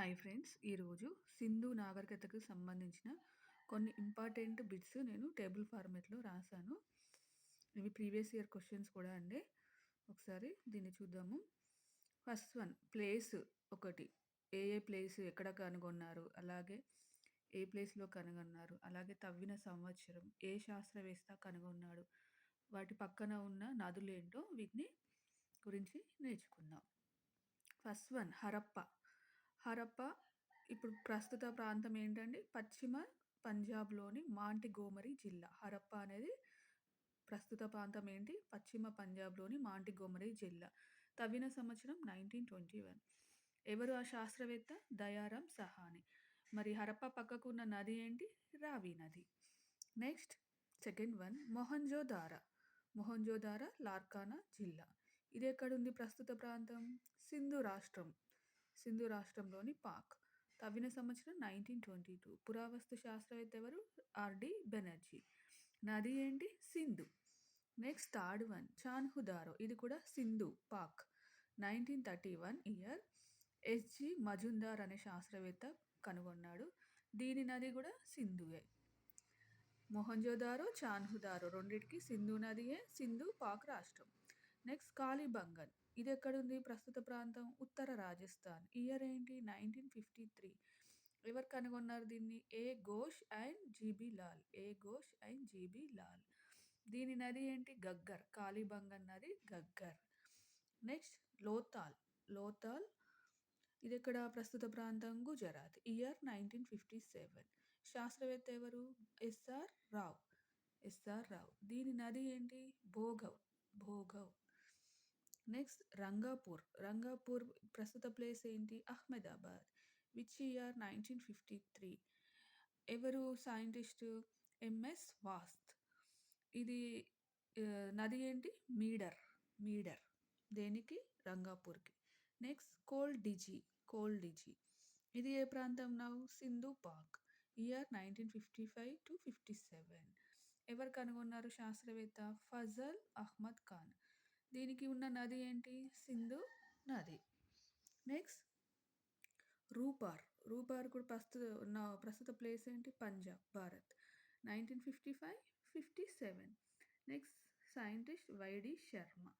Hi friends. ఈరోజు సింధు నాగరికతకు సంబంధించిన కొన్ని ఇంపార్టెంట్ బిట్స్ నేను టేబుల్ ఫార్మాట్‌లో రాసాను. ఇవి ప్రీవియస్ ఇయర్ క్వెషన్స్ కూడా అండి. ఒకసారి దీన్ని చూద్దాము. ఫస్ట్ వన్ ప్లేస్ ఒకటి. ఏ ప్లేస్ ఎక్కడ కనుగొన్నారు? అలాగే ఏ ప్లేస్‌లో కనుగొన్నారు? అలాగే తవ్విన సంవత్సరం, ఏ శాస్త్రవేత్త కనుగొన్నాడు? వాటి పక్కన ఉన్న నదులేంటో వీటిని గురించి నేర్చుకుందాం. First one Harappa. హరప్పా ఇప్పుడు ప్రస్తుత ప్రాంతం ఏంటండి? పశ్చిమ పంజాబ్‌లోని మాంటిగోమరి జిల్లా. హరప్పా అనేది ప్రస్తుత ప్రాంతం ఏంటి? పశ్చిమ పంజాబ్‌లోని మాంటిగోమరి జిల్లా. తవ్విన సంవత్సరం 1921. ఎవరు ఆ శాస్త్రవేత్త? దయారాం సహాని. మరి హరప్పా పక్కకు ఉన్న నది ఏంటి? రావి నది. Next second one Mohenjodaro. Mohenjodaro Larkana జిల్లా. ఇదెక్కడుంది ప్రస్తుత ప్రాంతం? సింధు రాష్ట్రం. సింధు రాష్ట్రంలోని పాక్. తవ్విన సంవత్సరం 1922. పురావస్తు శాస్త్రవేత్త ఎవరు? ఆర్‌డి బెనర్జీ. నది ఏంటి? Sindhu. Next third one Chanhudaro. ఇది కూడా సింధు, పాక్. 1931 ఇయర్ ఎస్‌జి మజుందార్ అనే శాస్త్రవేత్త కనుగొన్నాడు. దీని నది కూడా సింధుయే. మొహంజోదారో, చాన్హుదారో రెండిటికి సింధు నదియే, సింధు పాక్ రాష్ట్రం. నెక్స్ట్ కాళీబంగన్. ఇదెక్కడుంది? ప్రస్తుత ప్రాంతం ఉత్తర రాజస్థాన్. ఇయర్ ఏంటి? 1953. ఎవరు కనుగొన్నారు దీన్ని? A Ghosh and GB Lal. A Ghosh and GB Lal. దీని నది ఏంటి? గగ్గర్. కాళీబంగన్ నది గగ్గర్. నెక్స్ట్ లోతాల్. లోతాల్ ఇదెక్కడ? ప్రస్తుత ప్రాంతం గుజరాత్. ఇయర్ 1957. శాస్త్రవేత్త ఎవరు? ఎస్ఆర్ రావ్. ఎస్ఆర్ రావ్. దీని నది ఏంటి? భోగవ్. భోగవ్. నెక్స్ట్ రంగాపూర్. రంగాపూర్ ప్రస్తుత ప్లేస్ ఏంటి? అహ్మదాబాద్. Which year? 1953. ఎవరు సైంటిస్టు? ఎంఎస్ వాస్త్. ఇది నది ఏంటి? మీడర్. మీడర్. దేనికి? రంగాపూర్‌కి. నెక్స్ట్ కోల్డిజీ. కోల్డిజీ. ఇది ఏ ప్రాంతం నౌ? సింధు పాక్. ఇయర్ 1955-57. ఎవరు కనుగొన్నారు శాస్త్రవేత్త? ఫజల్ అహ్మద్ ఖాన్. దీనికి ఉన్న నది ఏంటి? సింధు నది. నెక్స్ట్ రూపార్. రూపార్ కూడా ప్రస్తుత ప్లేస్ ఏంటి? Punjab, Bharat. 1955-57. Next scientist YD Sharma.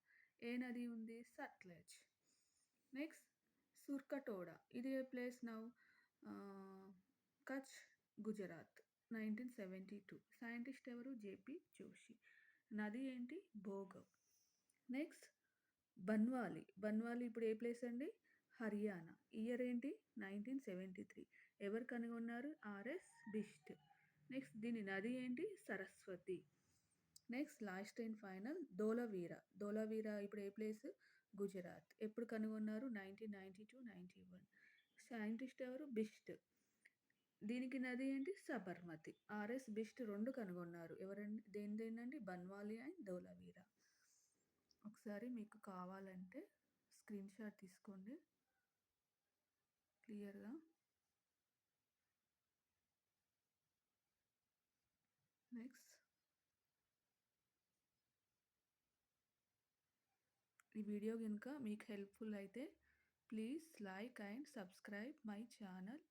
ఏ నది ఉంది? సట్లెజ్. నెక్స్ట్ సుర్కటోడా. ఇది ఏ place now? Kutch, Gujarat. 1972. Scientist ఎవరు? జేపీ జోషి. నది ఏంటి? భోగవ్. నెక్స్ట్ బన్వాలి. బన్వాలి ఇప్పుడు ఏ ప్లేస్ అండి? హర్యానా. ఇయర్ ఏంటి? 1973. ఎవరు కనుగొన్నారు? ఆర్ఎస్ బిస్ట్. నెక్స్ట్ దీని నది ఏంటి? Saraswati. Next last and final Dholavira. Dholavira ఇప్పుడు ఏ ప్లేస్? గుజరాత్. ఎప్పుడు కనుగొన్నారు? 1992-91. సైంటిస్ట్ ఎవరు? బిస్ట్. దీనికి నది ఏంటి? సబర్మతి. ఆర్ఎస్ బిస్ట్ 2 కనుగొన్నారు. ఎవరండి? దేనిదేనండి? బన్వాలి అండ్ ధోలవీరా. ఒకసారి మీకు కావాలంటే స్క్రీన్ షాట్ తీసుకోండి క్లియర్‌గా. నెక్స్ట్ ఈ వీడియో గనుక మీకు హెల్ప్‌ఫుల్ అయితే please like and subscribe my channel.